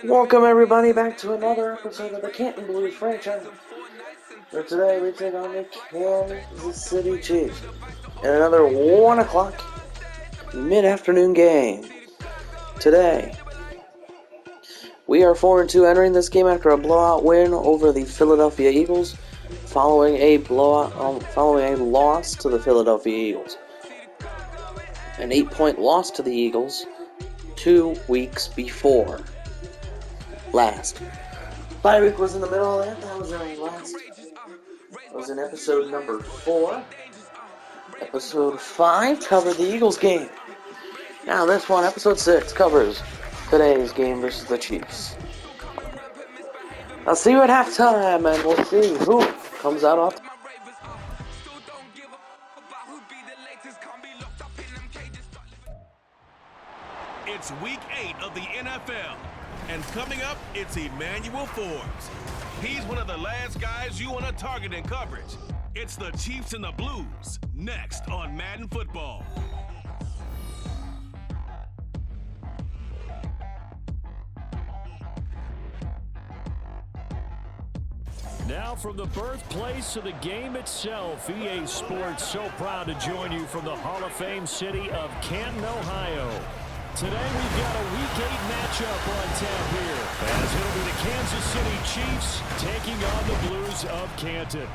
Welcome everybody back to another episode of the Canton Blues franchise. For today we take on the Kansas City Chiefs in another 1 o'clock mid-afternoon game. Today we are 4-2 entering this game after a blowout win over the Philadelphia Eagles, following a loss to the Philadelphia Eagles. An 8-point loss to the Eagles 2 weeks before last. Bye week was in the middle of that. That was in episode number 4. Episode 5 covered the Eagles game. Now this one, episode 6, covers today's game versus the Chiefs. I'll see you at halftime, and we'll see who comes out off. It's week 8 of the NFL. And coming up, it's Emmanuel Forbes. He's one of the last guys you want to target in coverage. It's the Chiefs and the Blues, next on Madden Football. Now from the birthplace of the game itself, EA Sports so proud to join you from the Hall of Fame city of Canton, Ohio. Today we've got a Week 8 matchup on tap here, as it'll be the Kansas City Chiefs taking on the Blues of Canton.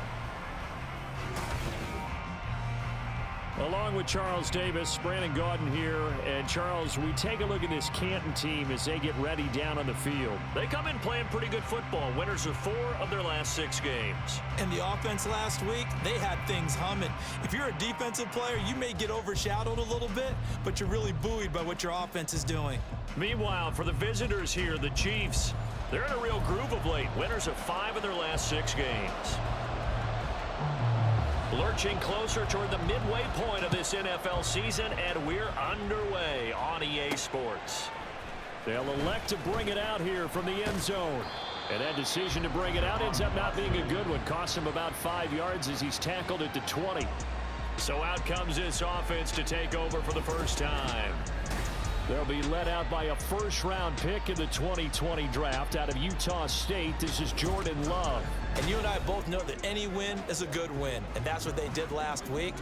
Along with Charles Davis, Brandon Gaudin here. And Charles, we take a look at this Canton team as they get ready down on the field. They come in playing pretty good football. Winners of 4 of their last 6 games. And the offense last week, they had things humming. If you're a defensive player, you may get overshadowed a little bit, but you're really buoyed by what your offense is doing. Meanwhile, for the visitors here, the Chiefs, they're in a real groove of late. Winners of 5 of their last 6 games. Lurching closer toward the midway point of this NFL season, and we're underway on EA Sports. They'll elect to bring it out here from the end zone. And that decision to bring it out ends up not being a good one. Costs him about 5 yards as he's tackled at the 20. So out comes this offense to take over for the first time. They'll be led out by a first-round pick in the 2020 draft out of Utah State. This is Jordan Love. And you and I both know that any win is a good win, and that's what they did last week.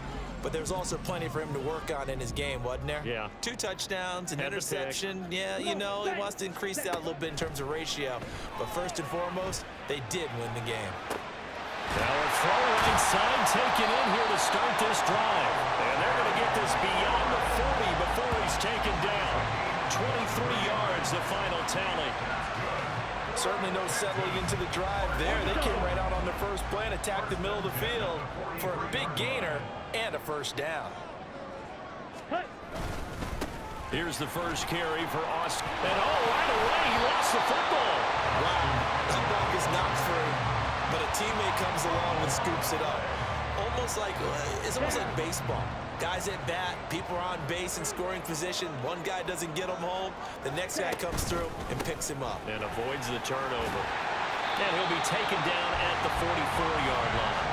But there's also plenty for him to work on in his game, wasn't there? Yeah. 2 touchdowns, an interception. Yeah, you know, he wants to increase that a little bit in terms of ratio. But first and foremost, they did win the game. Now a throw inside taken in here to start this drive. And they're going to get this beyond the 40 before he's taken down. 23 yards, the final tally. Certainly no settling into the drive there. They came right out on their first play and attacked the middle of the field for a big gainer and a first down. Here's the first carry for Austin. And right away, he lost the football. Wow, that ball gets knocked free, but a teammate comes along and scoops it up. It's almost like baseball. Guys at bat, people are on base in scoring position. One guy doesn't get him home. The next guy comes through and picks him up. And avoids the turnover. And he'll be taken down at the 44-yard line.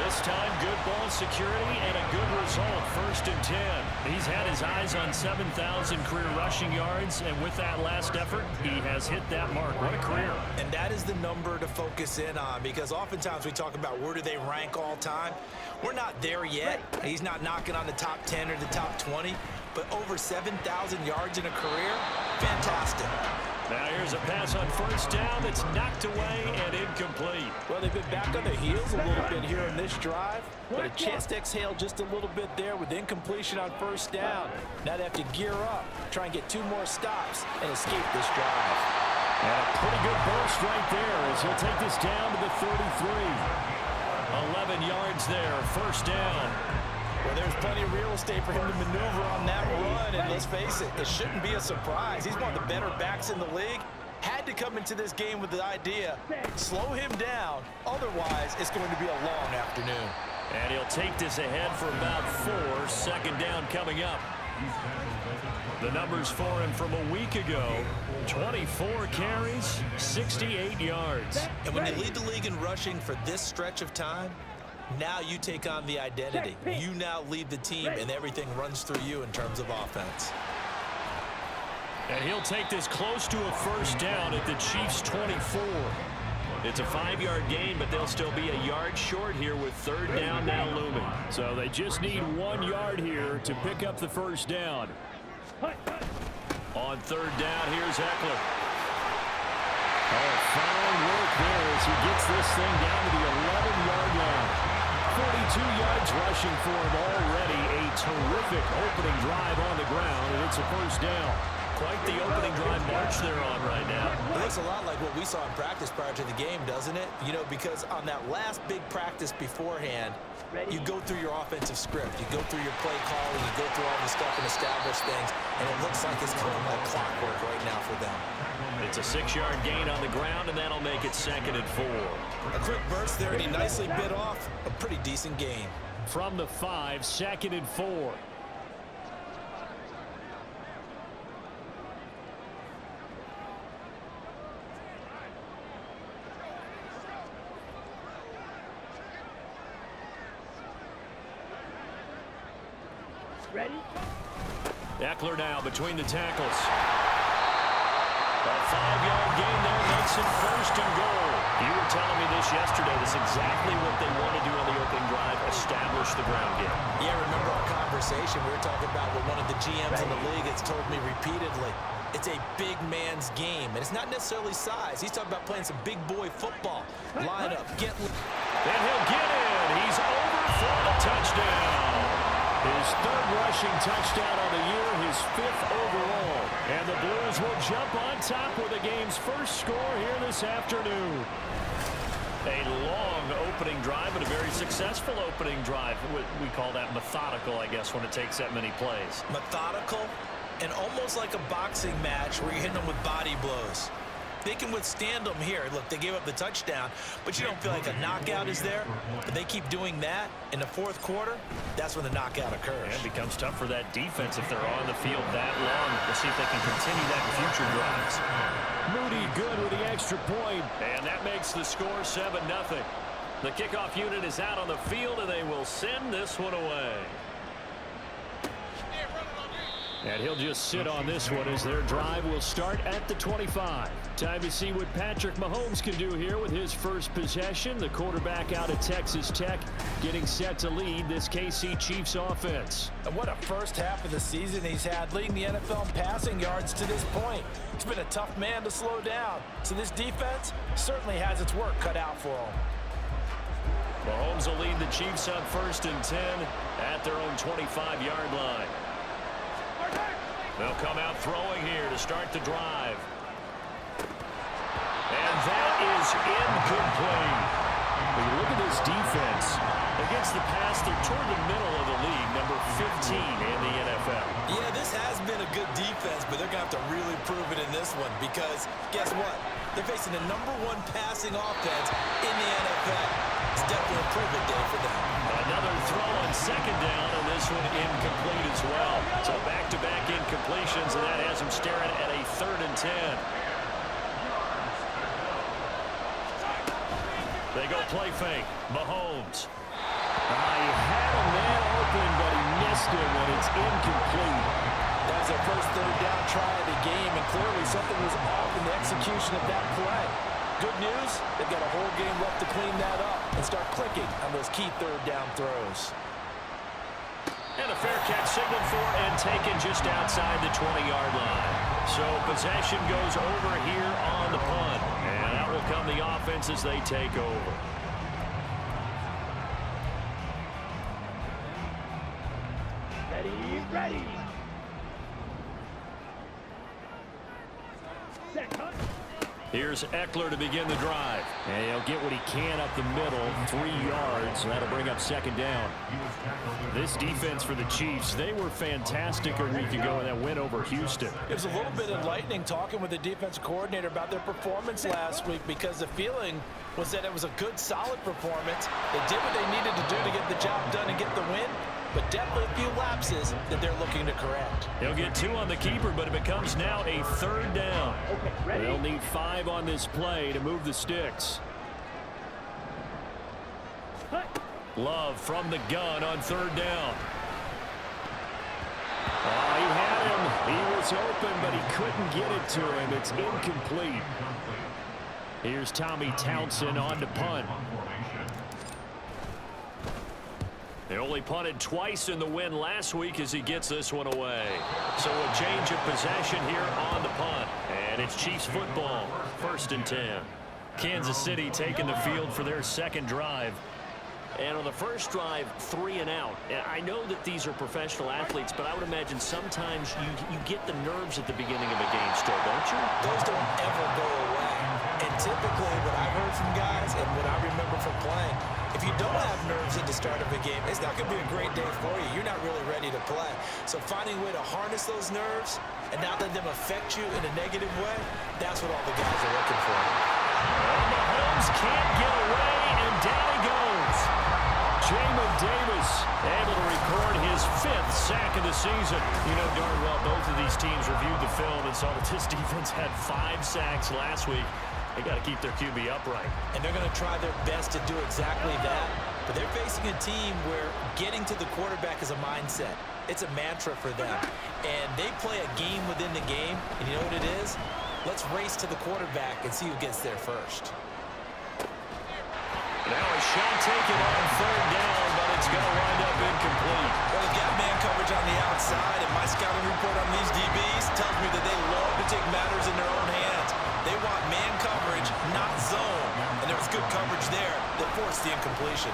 This time, good ball security and a good result, 1st and 10. He's had his eyes on 7,000 career rushing yards, and with that last effort, he has hit that mark. What a career. And that is the number to focus in on, because oftentimes we talk about where do they rank all time. We're not there yet. He's not knocking on the top 10 or the top 20, but over 7,000 yards in a career, fantastic. Now here's a pass on first down that's knocked away and incomplete. Well, they've been back on their heels a little bit here in this drive, but a chance to exhale just a little bit there with incompletion on first down. Now they have to gear up, try and get 2 more stops and escape this drive. And a pretty good burst right there as he'll take this down to the 33. 11 yards there, first down. Well, there's plenty of real estate for him to maneuver on that run, and let's face it, it shouldn't be a surprise. He's one of the better backs in the league. Had to come into this game with the idea, slow him down, otherwise it's going to be a long afternoon. And he'll take this ahead for about 4, second down coming up. The numbers for him from a week ago, 24 carries, 68 yards. And when you lead the league in rushing for this stretch of time, now you take on the identity. You now lead the team, and everything runs through you in terms of offense. And he'll take this close to a first down at the Chiefs' 24. It's a 5-yard gain, but they'll still be a yard short here with third down now looming. So they just need 1 yard here to pick up the first down. On third down, here's Eckler. Oh, fine work there as he gets this thing down to the 11-yard line. 42 yards rushing for him already. A terrific opening drive on the ground, and it's a first down. Quite the opening drive march they're on right now. It looks a lot like what we saw in practice prior to the game, doesn't it? You know, because on that last big practice beforehand, you go through your offensive script. You go through your play calling. You go through all the stuff and establish things. And it looks like it's going like clockwork right now for them. It's a 6-yard gain on the ground, and that'll make it 2nd and 4. A quick burst there, and he nicely bit off a pretty decent gain. From the 5, 2nd and 4. Ready? Eckler now between the tackles. A 5-yard gain there makes it 1st and goal. You were telling me this yesterday. This is exactly what they want to do on the opening drive, establish the ground game. Yeah, remember our conversation? We were talking about what one of the GMs in the league has told me repeatedly. It's a big man's game, and it's not necessarily size. He's talking about playing some big boy football. Line up, get... And he'll get in. He's over for a touchdown. His 3rd rushing touchdown on the year, his 5th overall. And the Blues will jump on top with the game's first score here this afternoon. A long opening drive, but a very successful opening drive. We call that methodical, I guess, when it takes that many plays. Methodical and almost like a boxing match where you're hitting them with body blows. They can withstand them here. Look, they gave up the touchdown, but you don't feel like a knockout is there. But they keep doing that in the 4th quarter. That's when the knockout occurs. And it becomes tough for that defense if they're on the field that long. We'll see if they can continue that in future drives. Moody good with the extra point, and that makes the score 7-0. The kickoff unit is out on the field, and they will send this one away. And he'll just sit on this one as their drive will start at the 25. Time to see what Patrick Mahomes can do here with his first possession. The quarterback out of Texas Tech getting set to lead this KC Chiefs offense. And what a first half of the season he's had, leading the NFL in passing yards to this point. He's been a tough man to slow down. So this defense certainly has its work cut out for him. Mahomes will lead the Chiefs on 1st and 10 at their own 25-yard line. They'll come out throwing here to start the drive. And that is incomplete. When you look at this defense, against the pass, they're toward the middle of the league, number 15 in the NFL. Yeah, this has been a good defense, but they're going to have to really prove it in this one because guess what? They're facing the #1 passing offense in the NFL. It's definitely a prove-it day for them. Another throw on 2nd down, and this one incomplete as well. So back-to-back incompletions, and that has them staring at a 3rd and 10. They go play fake. Mahomes. He had a man open, but he missed him, and it's incomplete. That was their first 3rd down try of the game, and clearly something was off in the execution of that play. Good news, they've got a whole game left to clean that up and start clicking on those key 3rd down throws. And a fair catch signaled for and taken just outside the 20-yard line. So possession goes over here on the punt. And out will come the offense as they take over. Ready. Set, cut. Here's Eckler to begin the drive. And he'll get what he can up the middle, 3 yards. That'll bring up 2nd down. This defense for the Chiefs, they were fantastic a week ago in that win over Houston. It was a little bit enlightening talking with the defensive coordinator about their performance last week because the feeling was that it was a good, solid performance. They did what they needed to do to get the job done and get the win, but definitely a few lapses that they're looking to correct. They'll get 2 on the keeper, but it becomes now a 3rd down. They'll need 5 on this play to move the sticks. Love from the gun on 3rd down. He had him. He was open, but he couldn't get it to him. It's incomplete. Here's Tommy Townsend on to punt. They only punted twice in the win last week as he gets this one away. So a change of possession here on the punt. And it's Chiefs football, 1st and 10. Kansas City taking the field for their second drive. And on the first drive, 3 and out. And I know that these are professional athletes, but I would imagine sometimes you get the nerves at the beginning of a game still, don't you? Those don't ever go away. And typically what I've heard from guys and what I remember from playing, if you don't have nerves at the start of a game, it's not going to be a great day for you. You're not really ready to play. So finding a way to harness those nerves and not let them affect you in a negative way, that's what all the guys are looking for. And Mahomes can't get away, and down he goes. Jamin Davis able to record his 5th sack of the season. You know darn well both of these teams reviewed the film and saw that this defense had 5 sacks last week. They got to keep their QB upright. And they're going to try their best to do exactly that. But they're facing a team where getting to the quarterback is a mindset. It's a mantra for them. And they play a game within the game. And you know what it is? Let's race to the quarterback and see who gets there first. Now a shot taken on 3rd down, but it's going to wind up incomplete. Well, they've got man coverage on the outside, and my scouting report on these DBs tells me that they love to take matters in their own hands. They want man coverage, not zone. And there was good coverage there that forced the incompletion.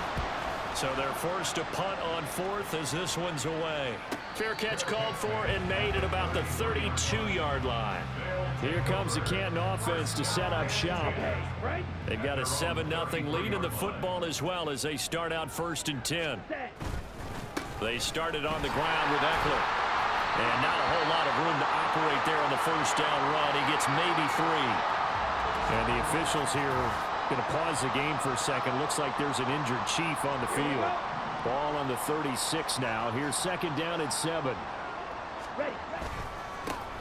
So they're forced to punt on 4th as this one's away. Fair catch called for and made at about the 32-yard line. Here comes the Canton offense to set up shop. They've got a 7-0 lead in the football as well as they start out 1st and 10. They started on the ground with Eckler. And not a whole lot of room to operate there on the 1st down run. He gets maybe 3. And the officials here are going to pause the game for a second. Looks like there's an injured Chief on the field. Ball on the 36 now. Here's 2nd down and 7.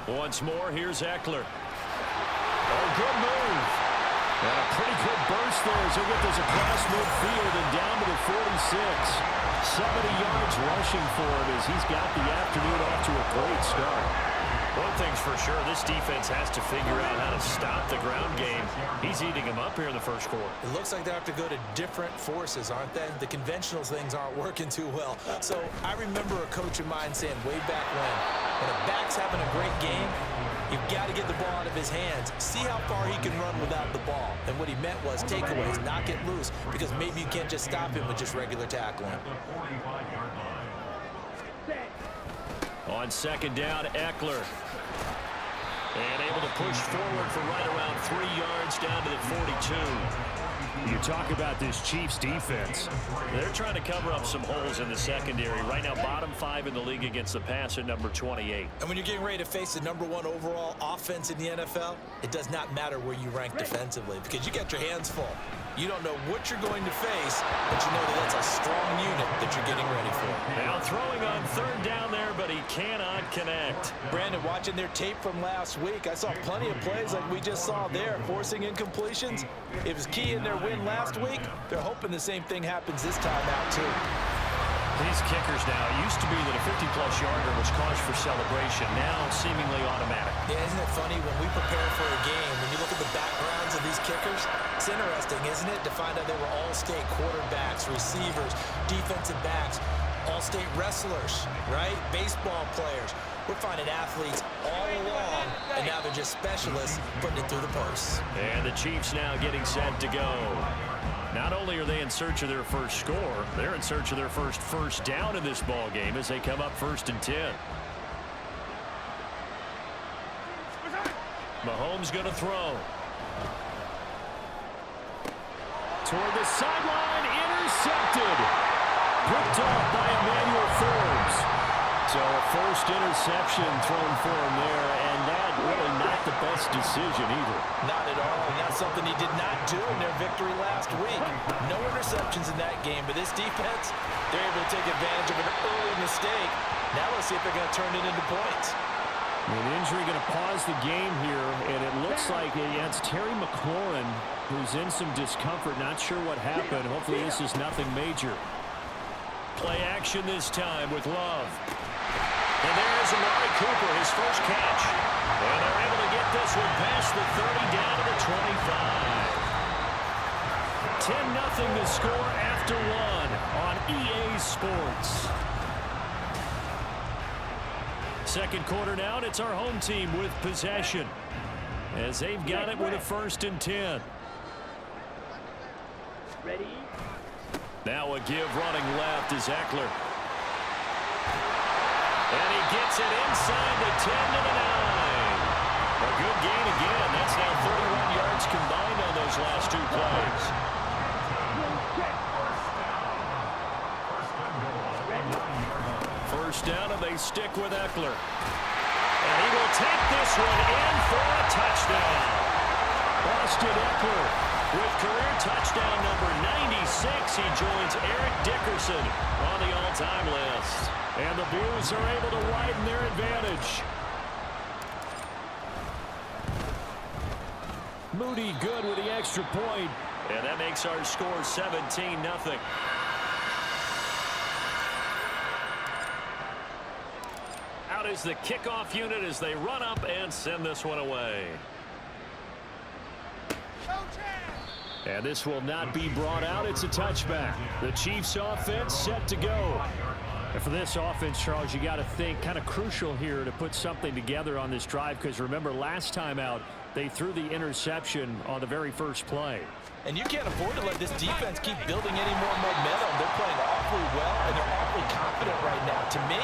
Once more, here's Eckler. Oh, good move. And a pretty good burst there as he'll get this across midfield and down to the 46. 70 yards rushing for him as he's got the afternoon off to a great start. One thing's for sure, this defense has to figure out how to stop the ground game. He's eating him up here in the 1st quarter. It looks like they have to go to different forces, aren't they? The conventional things aren't working too well. So I remember a coach of mine saying way back when a back's having a great game, you've got to get the ball out of his hands. See how far he can run without the ball. And what he meant was takeaways, not get loose, because maybe you can't just stop him with just regular tackling. On 2nd down, Eckler. And able to push forward for right around 3 yards down to the 42. You talk about this Chiefs defense. They're trying to cover up some holes in the secondary. Right now, bottom 5 in the league against the pass at number 28. And when you're getting ready to face the #1 overall offense in the NFL, it does not matter where you rank defensively because you got your hands full. You don't know what you're going to face, but you know that that's a strong unit that you're getting ready for. Now throwing on 3rd down there, but he cannot connect. Brandon, watching their tape from last week, I saw plenty of plays like we just saw there, forcing incompletions. It was key in their win last week. They're hoping the same thing happens this time out, too. These kickers now, it used to be that a 50-plus yarder was cause for celebration, now seemingly automatic. Yeah, isn't it funny when we prepare for a game, when you look at the backgrounds of these kickers, it's interesting, isn't it, to find out they were all-state quarterbacks, receivers, defensive backs, all-state wrestlers, right? Baseball players. We're finding athletes all along, and now they're just specialists putting it through the posts. And the Chiefs now getting set to go. Not only are they in search of their first score, they're in search of their first down in this ball game as they come up 1st and 10. Mahomes going to throw. Toward the sideline, intercepted. Picked off by Emmanuel Forbes. So a first interception thrown for him there, and that really not the best decision either. Not at all, and that's something he did not do in their victory last week. No interceptions in that game, but this defense, they're able to take advantage of an early mistake. Now let's see if they're going to turn it into points. An injury going to pause the game here, and it looks like it's Terry McLaurin who's in some discomfort. Not sure what happened. Hopefully this is nothing major. Play action this time with Love. And there's Amari Cooper, his first catch. And they're able to get this one past the 30 down to the 25. 10-0 the score after one on EA Sports. Second quarter now, and it's our home team with possession as they've got it with a 1st and 10. Ready? Now a give running left is Eckler. And he gets it inside the 10 to the 9. A good gain again. That's now 31 yards combined on those last 2 plays. First down, and they stick with Eckler. And he will take this one in for a touchdown. Austin Eckler with career touchdown number 96. He joins Eric Dickerson on the all-time list. And the Blues are able to widen their advantage. Moody good with the extra point. And that makes our score 17-0. Out is the kickoff unit as they run up and send this one away. And this will not be brought out. It's a touchback. The Chiefs offense set to go. And for this offense, Charles, you got to think kind of crucial here to put something together on this drive, because remember last time out they threw the interception on the very first play. And you can't afford to let this defense keep building any more momentum. They're playing awfully well, and they're awfully confident right now. To me,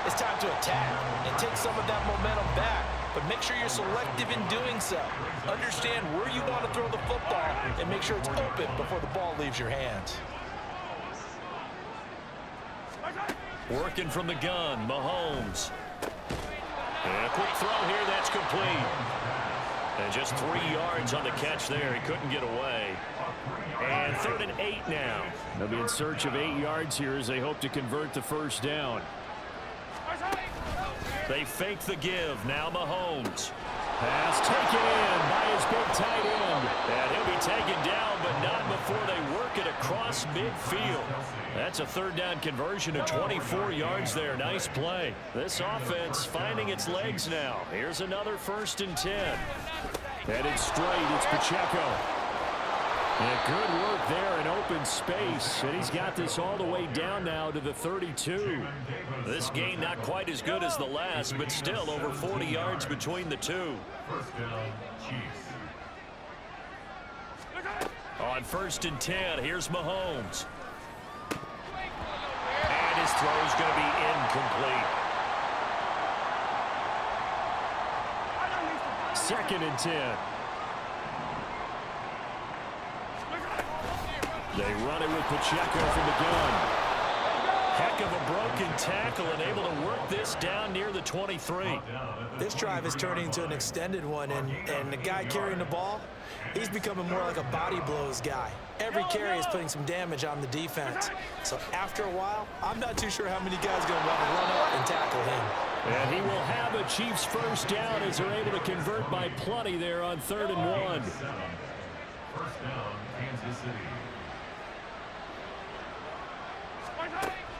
it's time to attack and take some of that momentum back. But make sure you're selective in doing so. Understand where you want to throw the football and make sure it's open before the ball leaves your hands. Working from the gun, Mahomes. And a quick throw here, that's complete. And just 3 yards on the catch there. He couldn't get away. And 3rd and 8 now. They'll be in search of 8 yards here as they hope to convert the first down. They fake the give. Now Mahomes. Pass taken in by his big tight end. And he'll be taken down, but not before they work it across midfield. That's a 3rd down conversion of 24 yards there. Nice play. This offense finding its legs now. Here's another 1st and 10. Headed straight, it's Pacheco. And good work there in open space. And he's got this all the way down now to the 32. This gain not quite as good as the last, but still over 40 yards between the two. On 1st and 10, here's Mahomes. And his throw's going to be incomplete. 2nd and 10. They run it with Pacheco from the gun. Heck of a broken tackle and able to work this down near the 23. This drive is turning into an extended one, and the guy carrying the ball, he's becoming more like a body blows guy. Every carry is putting some damage on the defense. So after a while, I'm not too sure how many guys are going to want to run up and tackle him. And he will have a Chiefs first down as they're able to convert by plenty there on 3rd and 1. First down, Kansas City.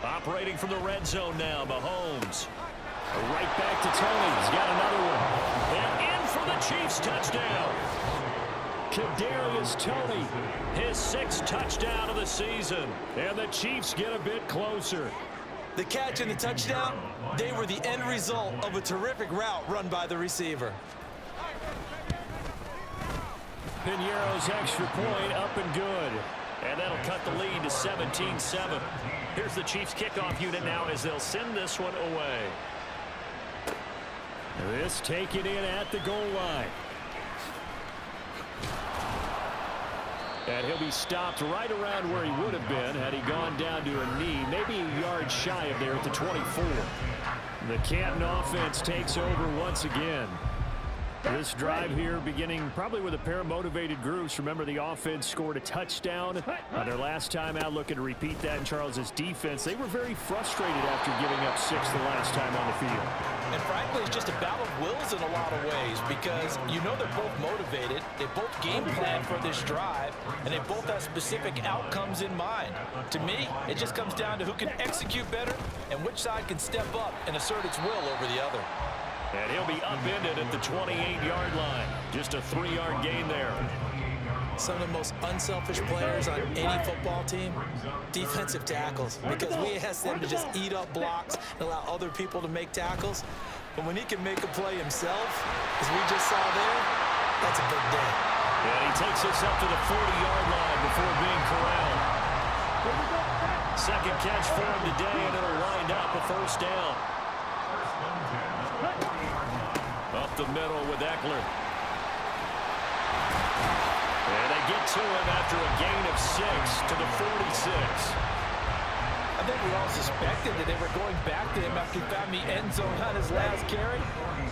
Operating from the red zone now, Mahomes. Right back to Tony. He's got another one. And in for the Chiefs touchdown. Kadarius Toney, his 6th touchdown of the season. And the Chiefs get a bit closer. The catch and the touchdown, they were the end result of a terrific route run by the receiver. Piñeiro's extra point up and good. And that'll cut the lead to 17-7. Here's the Chiefs kickoff unit now as they'll send this one away. This taken in at the goal line. And he'll be stopped right around where he would have been had he gone down to a knee, maybe a yard shy of there at the 24. The Canton offense takes over once again. This drive here beginning probably with a pair of motivated groups. Remember, the offense scored a touchdown on their last time out, looking to repeat that in Charles's defense. They were very frustrated after giving up 6 the last time on the field. And frankly, it's just a battle of wills in a lot of ways because you know they're both motivated, they both game plan for this drive, and they both have specific outcomes in mind. To me, it just comes down to who can execute better and which side can step up and assert its will over the other. And he'll be upended at the 28-yard line. Just a 3-yard gain there. Some of the most unselfish players on any football team, defensive tackles, because we ask them to just eat up blocks and allow other people to make tackles. But when he can make a play himself, as we just saw there, that's a big day. And he takes us up to the 40-yard line before being corralled. Second catch for him today, and it'll wind up a first down. Up the middle with Eckler. And they get to him after a gain of 6 to the 46. I think we all suspected that they were going back to him after he found the end zone on his last carry,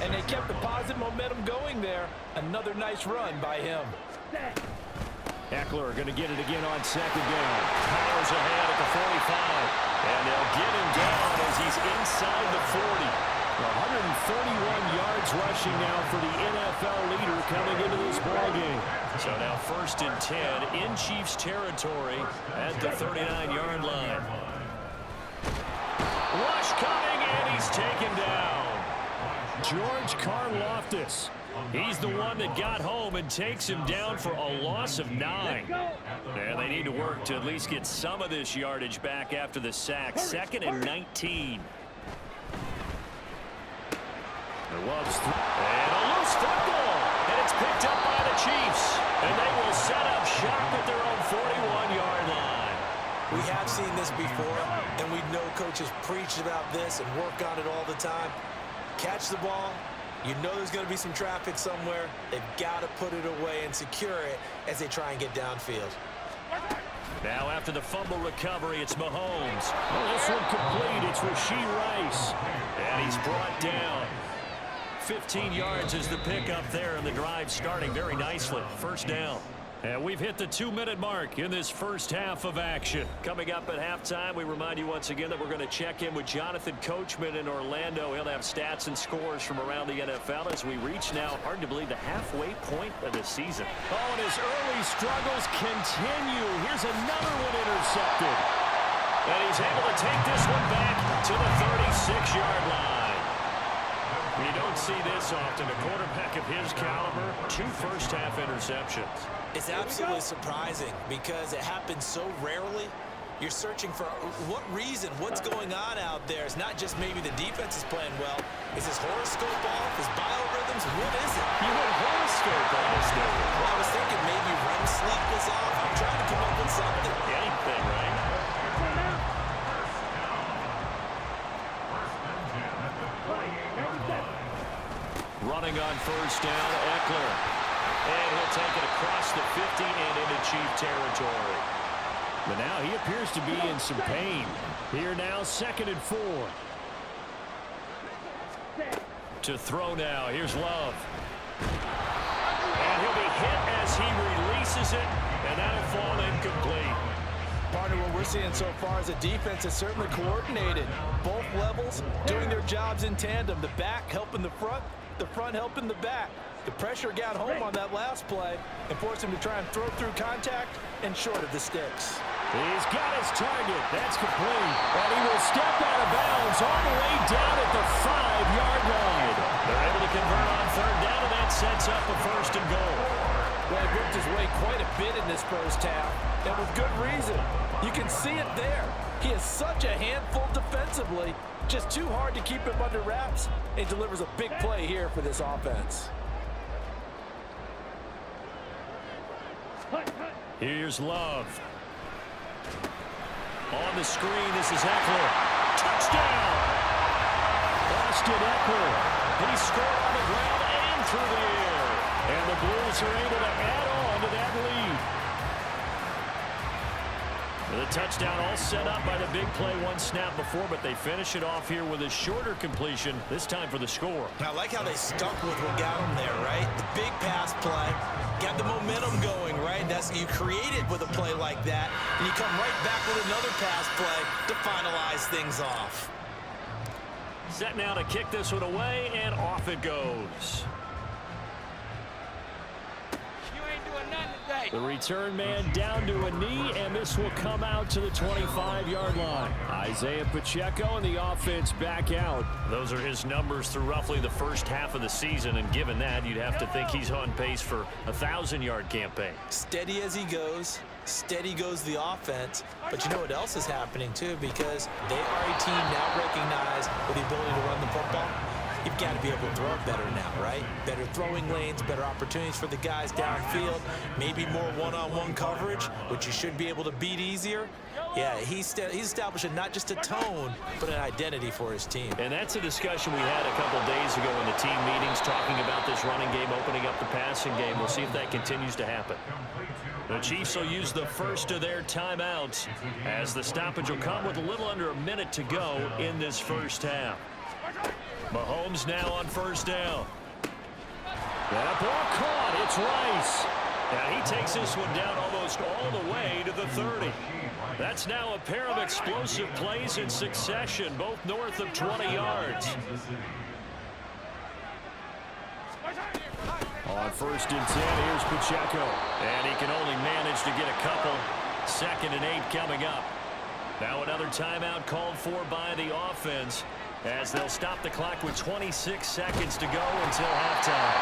and they kept the positive momentum going there. Another nice run by him. Eckler going to get it again on second down. Powers ahead at the 45. And they'll get him down as he's inside the 40. 131 yards rushing now for the NFL leader coming into this ballgame. So now 1st and 10 in Chiefs territory at the 39-yard line. Rush coming, and he's taken down. George Karlaftis. He's the one that got home and takes him down for a loss of 9. And they need to work to at least get some of this yardage back after the sack. 2nd and 19. And a loose football, and it's picked up by the Chiefs. And they will set up shop at their own 41-yard line. We have seen this before, and we know coaches preach about this and work on it all the time. Catch the ball. You know there's going to be some traffic somewhere. They've got to put it away and secure it as they try and get downfield. Now after the fumble recovery, it's Mahomes. Oh, this one complete. It's Rashee Rice. And he's brought down. 15 yards is the pickup there, and the drive starting very nicely. First down. And we've hit the 2-minute mark in this first half of action. Coming up at halftime, we remind you once again that we're going to check in with Jonathan Coachman in Orlando. He'll have stats and scores from around the NFL as we reach now, hard to believe, the halfway point of the season. Oh, and his early struggles continue. Here's another one intercepted. And he's able to take this one back to the 36-yard line. You don't see this often. A quarterback of his caliber, 2 first-half interceptions. It's absolutely surprising because it happens so rarely. You're searching for what reason, what's going on out there. It's not just maybe the defense is playing well. Is his horoscope off? His biorhythms? What is it? You went horoscope on this day. Well, I was thinking maybe REM sleep was off. I'm trying to come up with something. Anything, right? Running on first down, Eckler. And he'll take it across the 50 and into Chief territory. But now he appears to be in some pain. Here now, 2nd and 4. To throw now, here's Love. And he'll be hit as he releases it, and that'll fall incomplete. Partner, what we're seeing so far is a defense that's certainly coordinated. Both levels doing their jobs in tandem. The back helping the front helping the back. The pressure got home on that last play and forced him to try and throw through contact and short of the sticks. He's got his target. That's complete. And he will step out of bounds all the way down at the 5-yard line. They're able to convert on 3rd down, and that sets up a 1st and goal. Well, he worked his way quite a bit in this first half, and with good reason. You can see it there. He is such a handful defensively. Just too hard to keep him under wraps. He delivers a big play here for this offense. Here's Love. On the screen, this is Eckler. Touchdown! Austin Eckler. He scored on the ground and through the air. And the Blues are able to add on to that lead. The touchdown all set up by the big play one snap before, but they finish it off here with a shorter completion, this time for the score. I like how they stuck with what got them there, right? The big pass play, got the momentum going, right? That's you create it with a play like that, and you come right back with another pass play to finalize things off. Set now to kick this one away, and off it goes. The return man down to a knee, and this will come out to the 25-yard line. Isaiah Pacheco and the offense back out. Those are his numbers through roughly the first half of the season, and given that, you'd have to think he's on pace for a 1,000-yard campaign. Steady as he goes. Steady goes the offense. But you know what else is happening, too, because they are a team now recognized with the ability to run the football. You've got to be able to throw it better now, right? Better throwing lanes, better opportunities for the guys downfield, maybe more one-on-one coverage, which you should be able to beat easier. Yeah, he's establishing not just a tone, but an identity for his team. And that's a discussion we had a couple days ago in the team meetings, talking about this running game, opening up the passing game. We'll see if that continues to happen. The Chiefs will use the first of their timeouts, as the stoppage will come with a little under a minute to go in this first half. Mahomes now on first down. That ball caught. It's Rice. Now he takes this one down almost all the way to the 30. That's now a pair of explosive plays in succession, both north of 20 yards. On first and 10, here's Pacheco. And he can only manage to get a couple. 2nd and 8 coming up. Now another timeout called for by the offense, as they'll stop the clock with 26 seconds to go until halftime.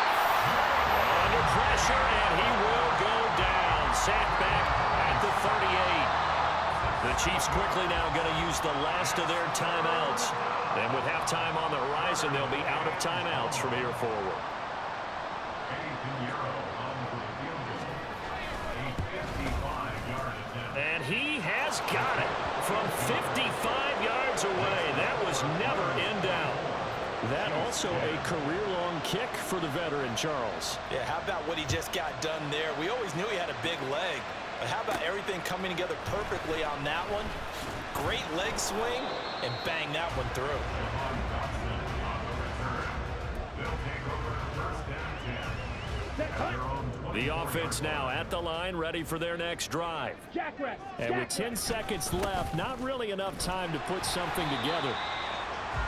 Under pressure, and he will go down. Sacked back at the 38. The Chiefs quickly now going to use the last of their timeouts. And with halftime on the horizon, they'll be out of timeouts from here forward. And he has got it from 55 yards away. That was never in doubt. That also a career-long kick for the veteran, Charles. Yeah, how about what he just got done there? We always knew he had a big leg, but how about everything coming together perfectly on that one? Great leg swing, and bang that one through. The offense now at the line, ready for their next drive. And with 10 seconds left, not really enough time to put something together.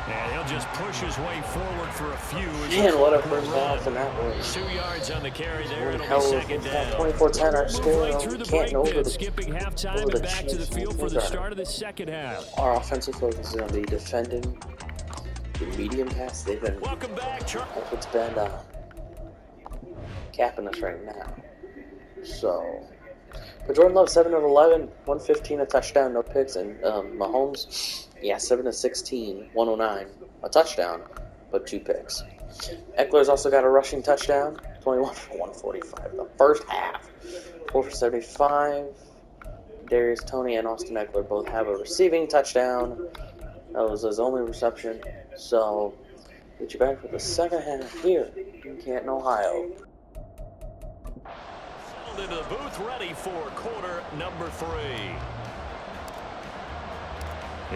And he'll just push his way forward for a few. Man, what a first half, and that was 2 yards on the carry there. It'll hell be of 2nd down. 24-10 our score. Right through the break then, skipping halftime and back to the field for the start of the second half. Our offensive focus is going to be defending the medium pass. They've been, Welcome back, Charles. that's what's been capping us right now. So, but Jordan Love 7 of 11, 115, a touchdown, no picks, and Mahomes, yeah, 7 of 16, 109, a touchdown, but 2 picks. Eckler's also got a rushing touchdown, 21 for 145. The first half, 4 for 75. Darius Toney and Austin Eckler both have a receiving touchdown. That was his only reception. So, get you back for the second half here in Canton, Ohio. Into the booth, ready for quarter number 3.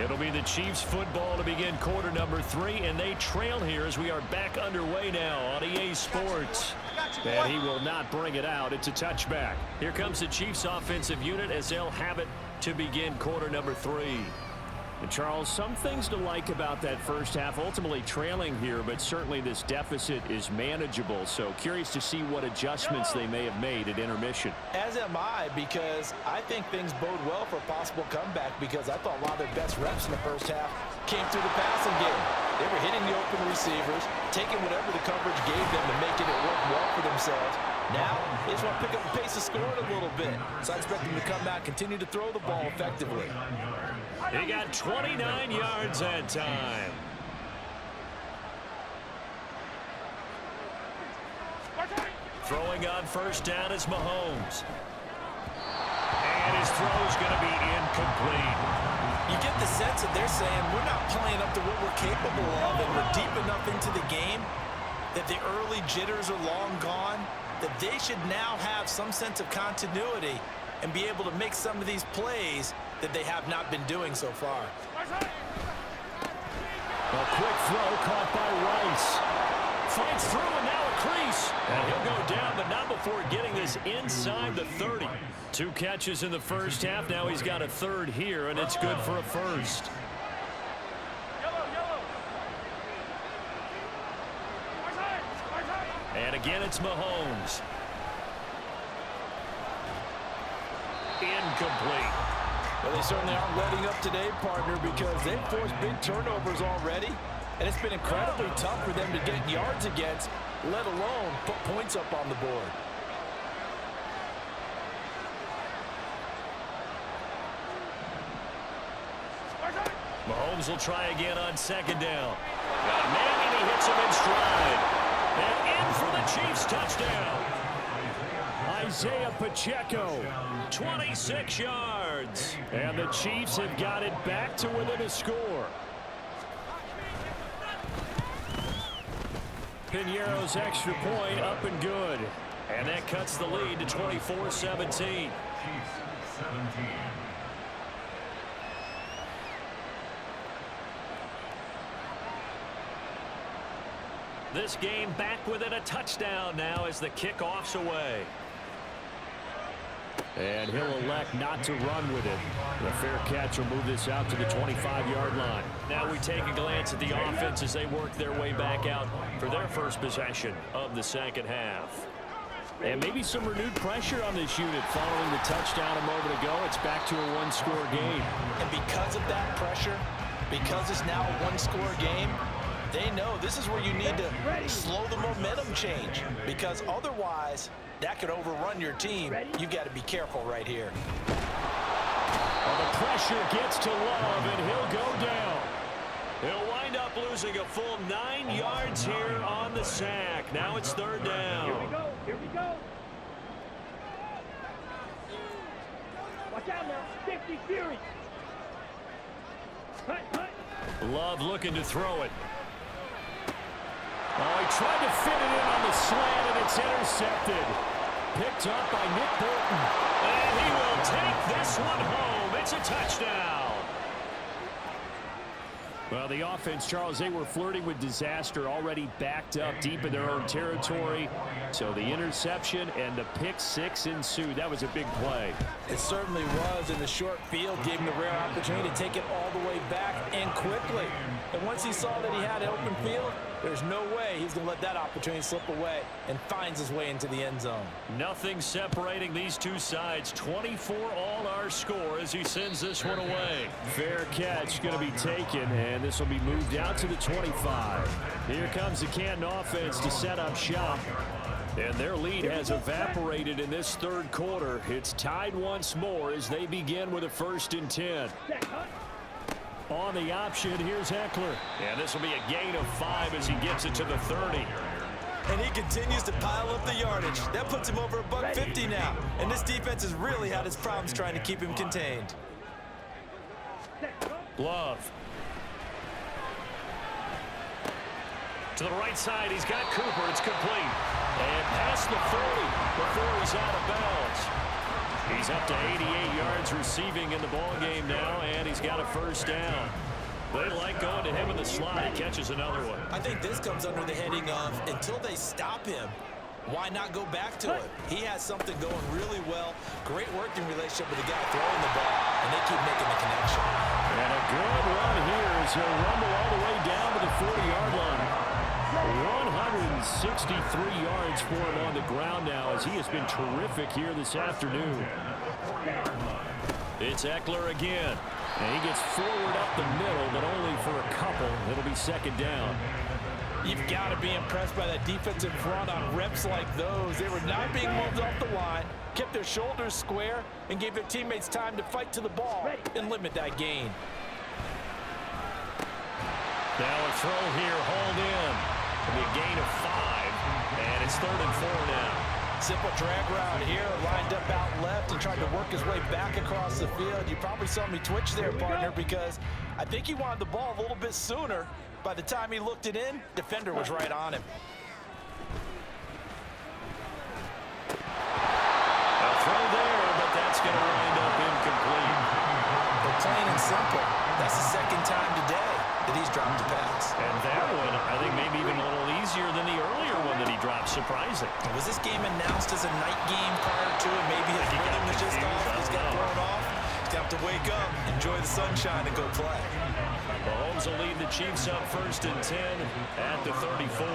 It'll be the Chiefs football to begin quarter number 3, and they trail here as we are back underway now on EA Sports. And he will not bring it out. It's a touchback. Here comes the Chiefs offensive unit as they'll have it to begin quarter number 3. And Charles, some things to like about that first half, ultimately trailing here, but certainly this deficit is manageable. So curious to see what adjustments they may have made at intermission. As am I, because I think things bode well for a possible comeback, because I thought a lot of their best reps in the first half came through the passing game. They were hitting the open receivers, taking whatever the coverage gave them and making it work well for themselves. Now, they just want to pick up the pace of scoring a little bit. So I expect them to come out, continue to throw the ball effectively. He got 29 yards that time. Throwing on first down is Mahomes. And his throw's going to be incomplete. You get the sense that they're saying we're not playing up to what we're capable of, and we're deep enough into the game that the early jitters are long gone, that they should now have some sense of continuity and be able to make some of these plays that they have not been doing so far. A quick throw caught by Rice. Fights through and now a crease. And he'll go down, but not before getting this inside the 30. 2 catches in the first half. Now he's got a third here, and it's good for a first. And again, it's Mahomes. Incomplete. Well, they certainly aren't letting up today, partner, because they've forced big turnovers already, and it's been incredibly tough for them to get yards against, let alone put points up on the board. Mahomes will try again on second down. Got a man, and he hits him in stride. And in for the Chiefs touchdown. Isaiah Pacheco, 26 yards. And the Chiefs have got it back to within a score. Piñeiro's extra point up and good. And that cuts the lead to 24-17. Chiefs 17. This game back within a touchdown now as the kickoff's away. And he'll elect not to run with it. The fair catch will move this out to the 25-yard line. Now we take a glance at the offense as they work their way back out for their first possession of the second half. And maybe some renewed pressure on this unit following the touchdown a moment ago. It's back to a one-score game. And because of that pressure, because it's now a one-score game, they know this is where you need to slow the momentum change, because otherwise that could overrun your team. You've got to be careful right here. Well, the pressure gets to Love, and he'll go down. He'll wind up losing a full 9 yards here on the sack. Now it's third down. Here we go. Here we go. Watch out now. 50 Fury. Love looking to throw it. Oh, he tried to fit it in on the slant, and it's intercepted. Picked up by Nick Bolton. And he will take this one home. It's a touchdown. Well, the offense, Charles, they were flirting with disaster, already backed up deep in their own territory. So the interception and the pick six ensued. That was a big play. It certainly was, and the short field gave him the rare opportunity to take it all the way back and quickly. And once he saw that he had an open field, there's no way he's going to let that opportunity slip away, and finds his way into the end zone. Nothing separating these two sides. 24 all our score as he sends this one away. Fair catch going to be taken, and this will be moved out to the 25. Here comes the Canton offense to set up shop. And their lead has evaporated in this third quarter. It's tied once more as they begin with a 1st and 10. On the option, here's Eckler. And this will be a gain of 5 as he gets it to the 30. And he continues to pile up the yardage. That puts him over $150 now. And this defense has really had its problems trying to keep him contained. Love. To the right side, he's got Cooper. It's complete. And past the 30 before he's out of bounds. He's up to 88 yards receiving in the ball game now, and he's got a 1st down. They like going to him in the slot. He catches another one. I think this comes under the heading of, until they stop him, why not go back to it? He has something going really well. Great working relationship with the guy throwing the ball, and they keep making the connection. And a good run here as he'll rumble all the way down to the 40-yard line. 163 yards for him on the ground now as he has been terrific here this afternoon. It's Eckler again. And he gets forward up the middle, but only for a couple. It'll be 2nd down. You've got to be impressed by that defensive front on reps like those. They were not being moved off the line, kept their shoulders square, and gave their teammates time to fight to the ball and limit that gain. Now a throw here, hauled in. It'll be a gain of 5, and it's 3rd and 4 now. Simple drag route here, lined up out left and tried to work his way back across the field. You probably saw me twitch there, partner, because I think he wanted the ball a little bit sooner. By the time he looked it in, defender was right on him. A throw there, but that's going to second time today that he's dropped a pass. And that one, I think maybe even a little easier than the earlier one that he dropped. Surprising. Was this game announced as a night game prior to it? Maybe his rhythm was just off. He's got thrown off. He's got to wake up, enjoy the sunshine, and go play. Mahomes will lead the Chiefs up 1st and 10 at the 34.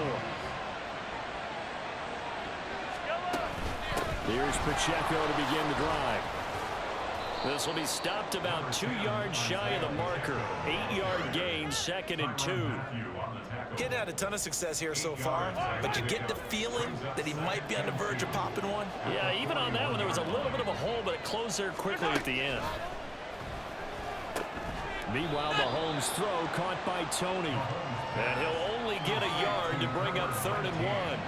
Here's Pacheco to begin the drive. This will be stopped about 2 yards shy of the marker. 8-yard gain, 2nd and 2. Getting had a ton of success here so far, but you get the feeling that he might be on the verge of popping one. Yeah, even on that one, there was a little bit of a hole, but it closed there quickly at the end. Meanwhile, Mahomes' throw caught by Tony. And he'll only get a yard to bring up 3rd and 1.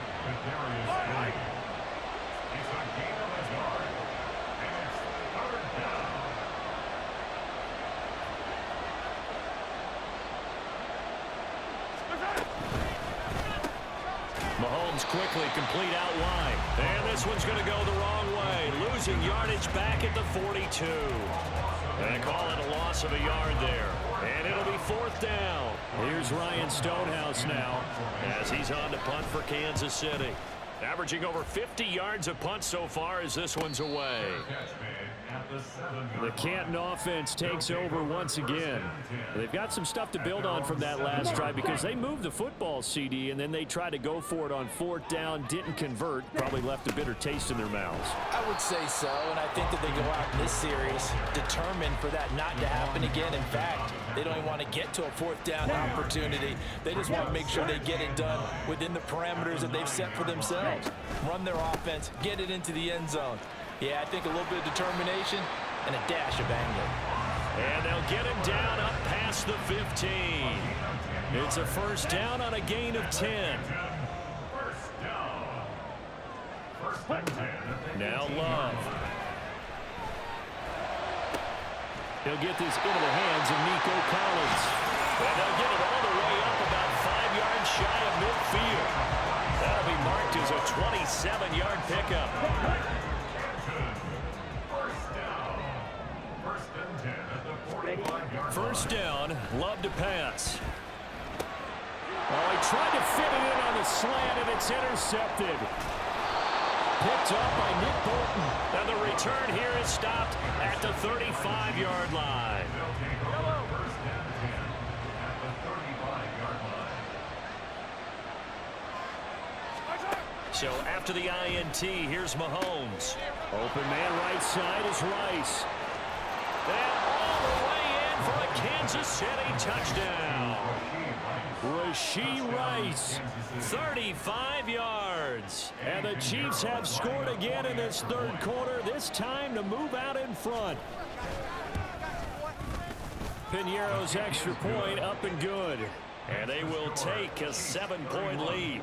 Mahomes quickly complete out wide. And this one's going to go the wrong way. Losing yardage back at the 42. And call it a loss of a yard there. And it'll be 4th down. Here's Ryan Stonehouse now as he's on to punt for Kansas City. Averaging over 50 yards a punt so far as this one's away. The Canton offense takes over once again. They've got some stuff to build on from that last drive because they moved the football, CD, and then they tried to go for it on 4th down, didn't convert, probably left a bitter taste in their mouths. I would say so, and I think that they go out in this series determined for that not to happen again. In fact, they don't even want to get to a 4th down opportunity. They just want to make sure they get it done within the parameters that they've set for themselves. Run their offense, get it into the end zone. Yeah, I think a little bit of determination and a dash of anger. And they'll get him down up past the 15. It's a 1st down on a gain of 10. Now Love. He'll get this into the hands of Nico Collins. And they'll get it all the way up about 5 yards shy of midfield. That'll be marked as a 27-yard pickup. First down, Love to pass. Oh, he tried to fit it in on the slant, and it's intercepted. Picked up by Nick Bolton. And the return here is stopped at the 35-yard line. So after the INT, here's Mahomes. Open man right side is Rice. And all the way in for a Kansas City touchdown. Rashee Rice, 35 yards. And the Chiefs have scored again in this 3rd quarter, this time to move out in front. Piñeiro's extra point up and good. And they will take a 7-point lead.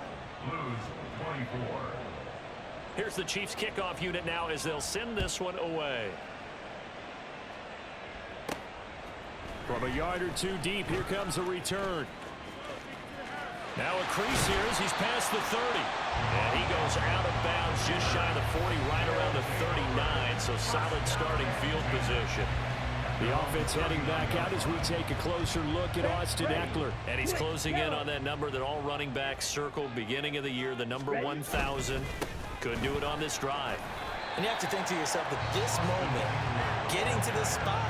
Here's the Chiefs kickoff unit now as they'll send this one away. From a yard or 2 deep, here comes a return. Now a crease here as he's past the 30. And he goes out of bounds just shy of the 40, right around the 39. So solid starting field position. The offense heading back out as we take a closer look at Austin Eckler. And he's closing in on that number that all running backs circled beginning of the year, the number 1,000. Could do it on this drive. And you have to think to yourself that this moment, getting to this spot,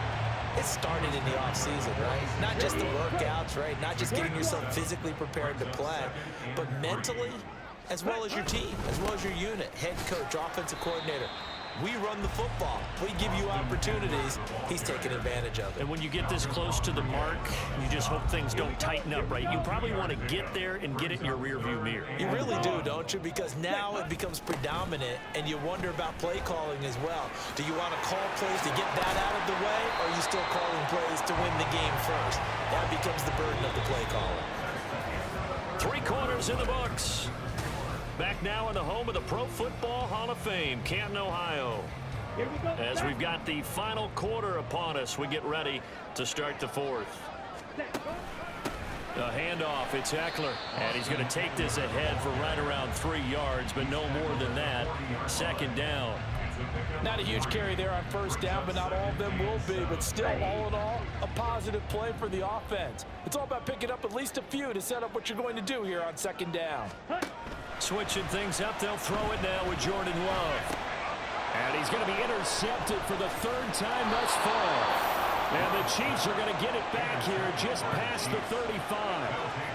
it started in the offseason, right? Not just the workouts, right? Not just getting yourself physically prepared to play, but mentally, as well as your team, as well as your unit, head coach, offensive coordinator. We run the football. We give you opportunities. He's taking advantage of it. And when you get this close to the mark, you just hope things don't tighten up, right? You probably want to get there and get it in your rearview mirror. You really do, don't you? Because now it becomes predominant, and you wonder about play calling as well. Do you want to call plays to get that out of the way, or are you still calling plays to win the game first? That becomes the burden of the play caller. 3 quarters in the books. Back now in the home of the Pro Football Hall of Fame, Canton, Ohio. As we've got the final quarter upon us, we get ready to start the 4th. A handoff, it's Eckler, and he's going to take this ahead for right around 3 yards, but no more than that. 2nd down. Not a huge carry there on first down, but not all of them will be. But still, all in all, a positive play for the offense. It's all about picking up at least a few to set up what you're going to do here on second down. Switching things up, they'll throw it now with Jordan Love. And he's going to be intercepted for the third time thus far. And the Chiefs are going to get it back here just past the 35.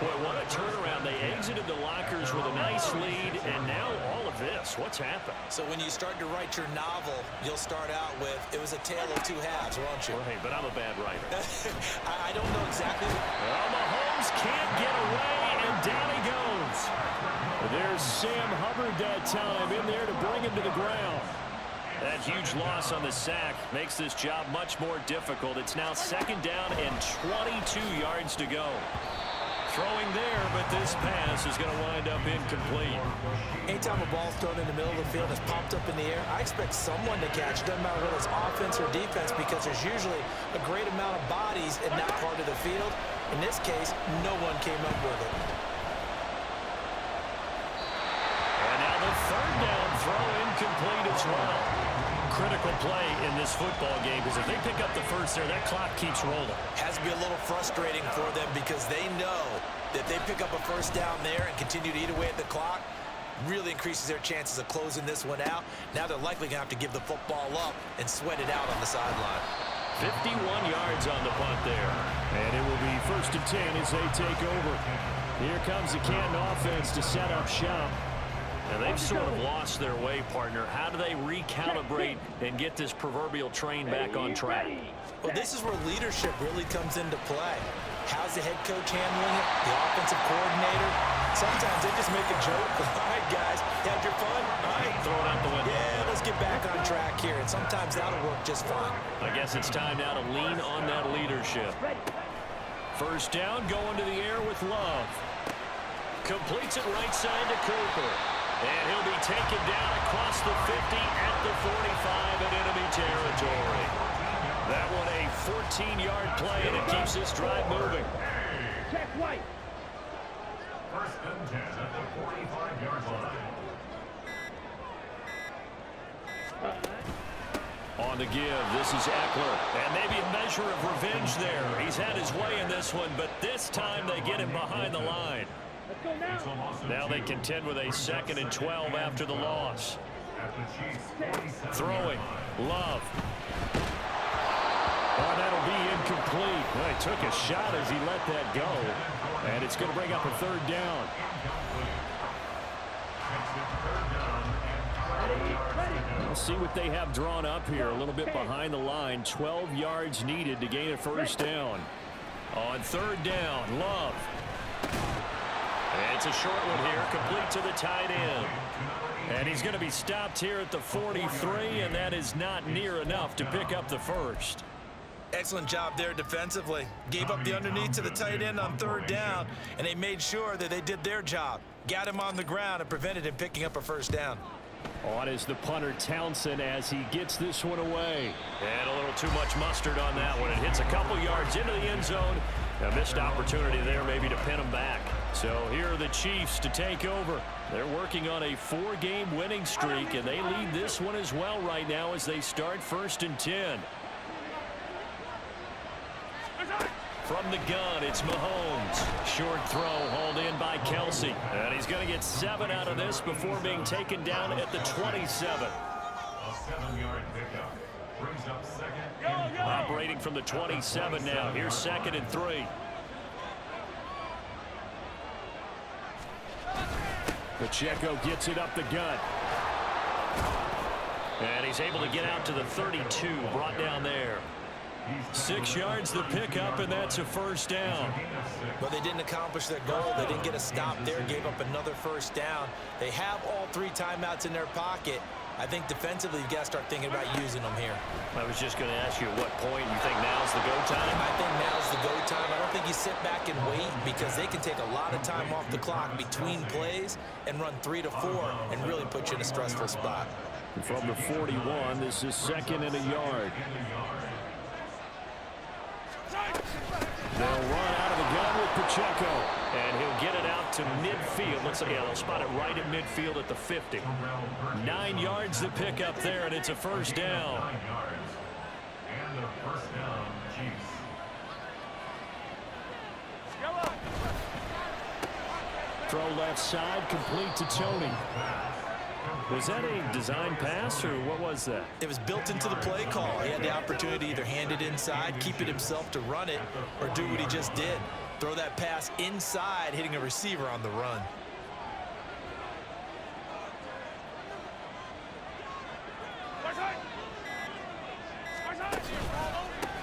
Boy, what a turnaround. They exited the lockers with a nice lead, and now all of this. What's happened? So when you start to write your novel, you'll start out with, it was a tale of two halves, won't you? Well, hey, but I'm a bad writer. I don't know exactly. Well, Mahomes can't get away, and down he goes. There's Sam Hubbard that time in there to bring him to the ground. That huge loss on the sack makes this job much more difficult. It's now second down and 22 yards to go. Throwing there, but this pass is going to wind up incomplete. Anytime a ball's thrown in the middle of the field and is popped up in the air, I expect someone to catch. It doesn't matter whether it's offense or defense, because there's usually a great amount of bodies in that part of the field. In this case, no one came up with it. And now the third down throw incomplete as well. Critical play in this football game, because if they pick up the first there, that clock keeps rolling. Has to be a little frustrating for them, because they know that they pick up a first down there and continue to eat away at the clock, really increases their chances of closing this one out. Now they're likely going to have to give the football up and sweat it out on the sideline. 51 yards on the punt there. And it will be 1st and 10 as they take over. Here comes the Canton offense to set up shop. And they've sort of lost their way, partner. How do they recalibrate and get this proverbial train back on track? Well, this is where leadership really comes into play. How's the head coach handling it? The offensive coordinator? Sometimes they just make a joke. All right, guys, you had your fun? All right. Throw it out the window. Yeah, let's get back on track here. And sometimes that'll work just fine. I guess it's time now to lean on that leadership. First down, going to the air with Love. Completes it right side to Cooper. And he'll be taken down across the 50 at the 45 in enemy territory. That one a 14-yard play, and it keeps this drive moving. Check white. 1st and 10 at the 45-yard line. On the give, this is Eckler. And maybe a measure of revenge there. He's had his way in this one, but this time they get him behind the line. Let's go now. Now they contend with a 2nd and 12 after the loss. At the Chiefs' 47. Throwing, Love. Oh, that'll be incomplete. Well, he took a shot as he let that go. And it's going to bring up a 3rd down. We'll see what they have drawn up here. A little bit behind the line. 12 yards needed to gain a 1st down. On 3rd down, Love. And it's a short one here, complete to the tight end. And he's going to be stopped here at the 43, and that is not near enough to pick up the 1st. Excellent job there defensively. Gave up the underneath to the tight end on 3rd down, and they made sure that they did their job. Got him on the ground and prevented him picking up a 1st down. On is the punter Townsend as he gets this one away. And a little too much mustard on that one. It hits a couple yards into the end zone. A missed opportunity there maybe to pin them back. So here are the Chiefs to take over. They're working on a 4-game winning streak, and they lead this one as well right now as they start 1st and 10. From the gun, it's Mahomes. Short throw hauled in by Kelsey. And he's going to get 7 out of this before being taken down at the 27. A 7-yard pickup. Brings up 2nd and 3. Operating from the 27 now. Here's 2nd and 3. Pacheco gets it up the gut. And he's able to get out to the 32, brought down there. 6 yards the pickup, and that's a 1st down. But they didn't accomplish their goal. They didn't get a stop there, gave up another 1st down. They have all 3 timeouts in their pocket. I think defensively you've got to start thinking about using them here. I was just going to ask you at what point you think now's the go time? I think now's the go time. I don't think you sit back and wait, because they can take a lot of time off the clock between plays and run 3 to 4 and really put you in a stressful spot. From the 41, this is 2nd and a yard. They'll run out of the gun with Pacheco. And he'll get it out to midfield. Let's say, yeah, they'll spot it right at midfield at the 50. 9 yards to pick up there, and it's a first down. 9 yards. And a first down, Chiefs. Throw left side, complete to Tony. Was that a design pass, or what was that? It was built into the play call. He had the opportunity to either hand it inside, keep it himself to run it, or do what he just did. Throw that pass inside, hitting a receiver on the run.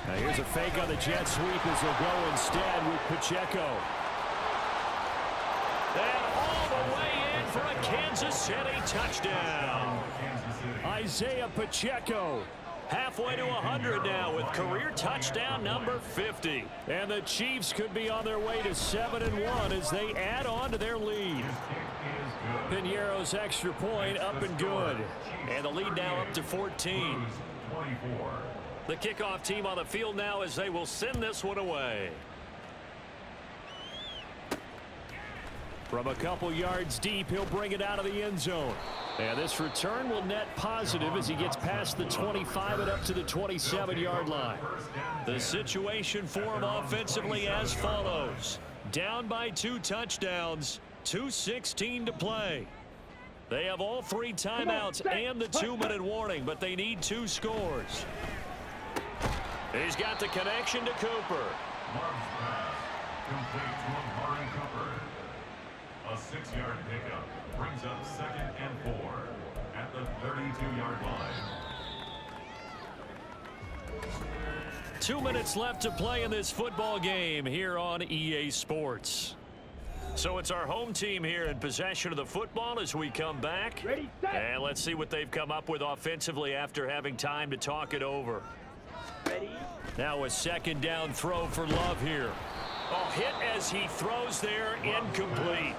Now here's a fake on the jet sweep as they'll go instead with Pacheco. And all the way in for a Kansas City touchdown. Isaiah Pacheco halfway to 100 now with career touchdown number 50. And the Chiefs could be on their way to 7-1 as they add on to their lead. Piñeiro's extra point up and good. And the lead now up to 14. The kickoff team on the field now as they will send this one away. From a couple yards deep, he'll bring it out of the end zone. And this return will net positive as he gets past the 25 and up to the 27-yard line. The situation for him offensively as follows. Down by 2 touchdowns, 2:16 to play. They have all 3 timeouts and the 2-minute warning, but they need 2 scores. He's got the connection to Cooper. Mark's pass, complete to Amari Cooper. A 6-yard pickup brings up 2nd and 4 at the 32-yard line. 2 minutes left to play in this football game here on EA Sports. So it's our home team here in possession of the football as we come back. Ready, set. And let's see what they've come up with offensively after having time to talk it over. Ready. Now a 2nd down throw for Love here. Oh, hit as he throws there, incomplete.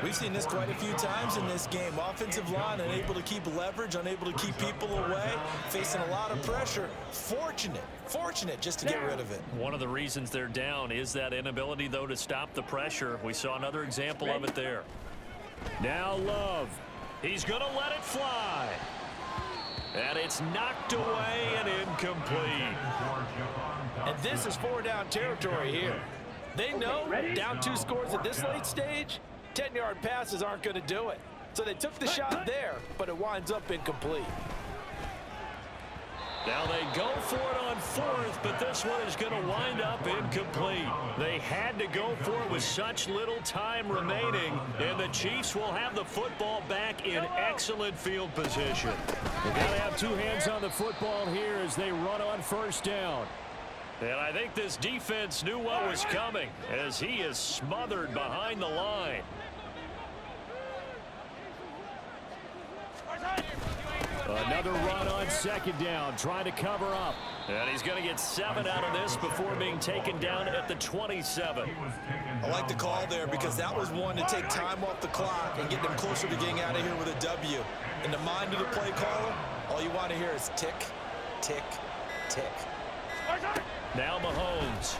We've seen this quite a few times in this game. Offensive line unable to keep leverage, unable to keep people away, facing a lot of pressure. Fortunate just to get rid of it. One of the reasons they're down is that inability, though, to stop the pressure. We saw another example of it there. Now Love. He's going to let it fly. And it's knocked away and incomplete. And this is 4-down territory here. They know down 2 scores at this late stage, 10-yard passes aren't going to do it. So they took the shot there, but it winds up incomplete. Now they go for it on 4th, but this one is going to wind up incomplete. They had to go for it with such little time remaining, and the Chiefs will have the football back in excellent field position. They've got to have 2 hands on the football here as they run on 1st down. And I think this defense knew what was coming as he is smothered behind the line. Another run on 2nd down, trying to cover up. And he's going to get 7 out of this before being taken down at the 27. I like the call there because that was one to take time off the clock and get them closer to getting out of here with a W. In the mind of the play caller, all you want to hear is tick, tick, tick. Now Mahomes.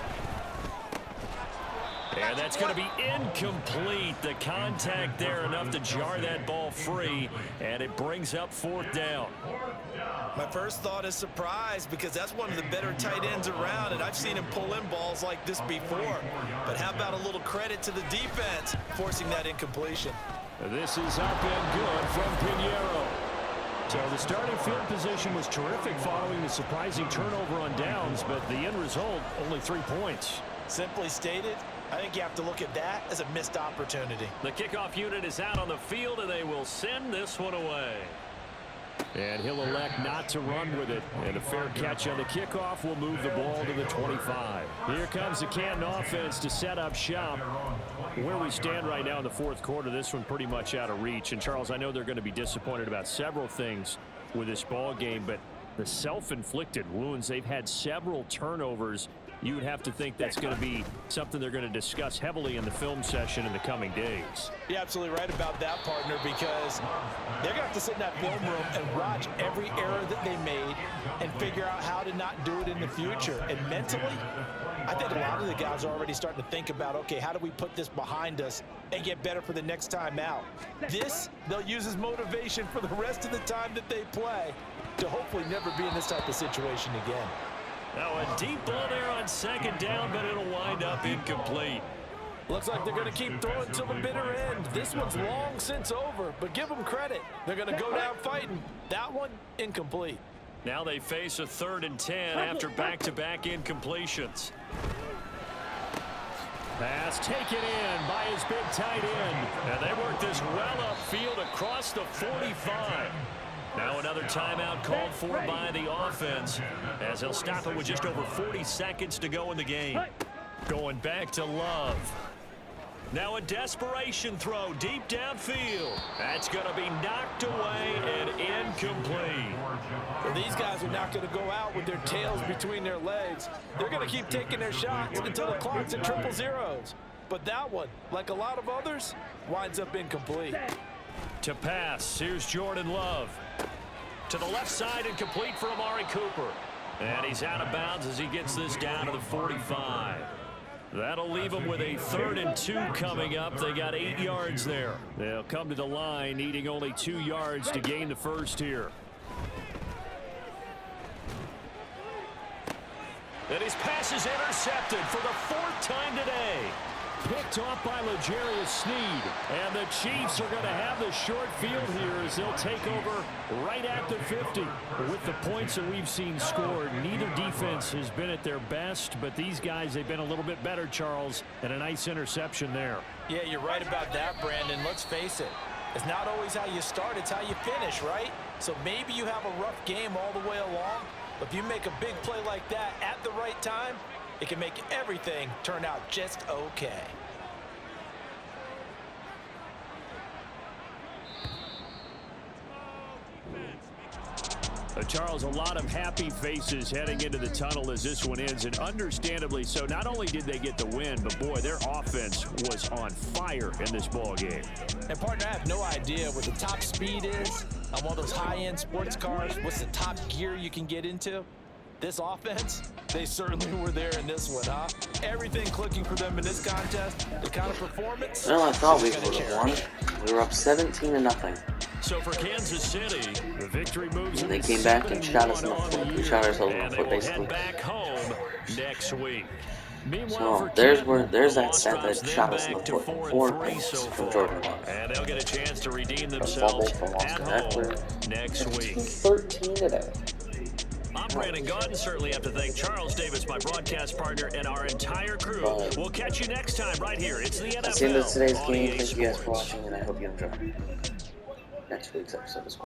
And that's going to be incomplete. The contact there enough to jar that ball free, and it brings up 4th down. My first thought is surprise because that's one of the better tight ends around, and I've seen him pull in balls like this before. But how about a little credit to the defense forcing that incompletion? This is up and good from Piñeiro. So the starting field position was terrific following the surprising turnover on downs, but the end result, only 3 points. Simply stated, I think you have to look at that as a missed opportunity. The kickoff unit is out on the field, and they will send this one away. And he'll elect not to run with it. And a fair catch on the kickoff will move the ball to the 25. Here comes the Canton offense to set up shop. Where we stand right now in the 4th quarter, this one pretty much out of reach. And, Charles, I know they're going to be disappointed about several things with this ball game, but the self-inflicted wounds, they've had several turnovers. you would have to think that's going to be something they're going to discuss heavily in the film session in the coming days. You're absolutely right about that, partner, because they're going to have to sit in that film room and watch every error that they made and figure out how to not do it in the future. And mentally, I think a lot of the guys are already starting to think about, okay, how do we put this behind us and get better for the next time out? This, they'll use as motivation for the rest of the time that they play to hopefully never be in this type of situation again. Now a deep ball there on second down, but it'll wind up incomplete. Looks like they're going to keep throwing till the bitter end. This one's long since over, but give them credit. They're going to go down fighting. That one, incomplete. Now they face a 3rd and 10 after back-to-back incompletions. Pass taken in by his big tight end. And they work this well upfield across the 45. Now another timeout called for by the offense, as they'll stop it with just over 40 seconds to go in the game. Going back to Love. Now a desperation throw deep downfield. That's going to be knocked away and incomplete. Well, these guys are not going to go out with their tails between their legs. They're going to keep taking their shots until the clock's at 000. But that one, like a lot of others, winds up incomplete. To pass, here's Jordan Love. To the left side and complete for Amari Cooper. And he's out of bounds as he gets this down to the 45. That'll leave them with a 3rd and 2 coming up. They got 8 yards there. They'll come to the line needing only 2 yards to gain the first here. And his pass is intercepted for the 4th time today. Picked off by L'Jarius Sneed. And the Chiefs are going to have the short field here as they'll take over right at the 50. With the points that we've seen scored, neither defense has been at their best, but these guys, they've been a little bit better, Charles, and a nice interception there. Yeah, you're right about that, Brandon. Let's face it. It's not always how you start, it's how you finish, right? So maybe you have a rough game all the way along, but if you make a big play like that at the right time, it can make everything turn out just okay. Charles, a lot of happy faces heading into the tunnel as this one ends, and understandably so. Not only did they get the win, but boy, their offense was on fire in this ball game. And partner, I have no idea what the top speed is on one of those high-end sports cars. What's the top gear you can get into? This offense, they certainly were there in this one, huh? Everything clicking for them in this contest, the kind of performance. Well, I thought we would have won. We were up 17-0. So for Kansas City, the victory moves. And they came back and shot us in the foot. We shot ourselves in the foot, basically. Back home next week. So there's that stat that shot us in the foot. 4 points from Jordan Love. And they'll get a chance to redeem themselves at home next week. 13 today. I'm Brandon Gaunt, and certainly have to thank Charles Davis, my broadcast partner, and our entire crew. We'll catch you next time right here. It's the NFL. That's the end of today's game. Thank you guys for watching, and I hope you enjoy next week's episode as well.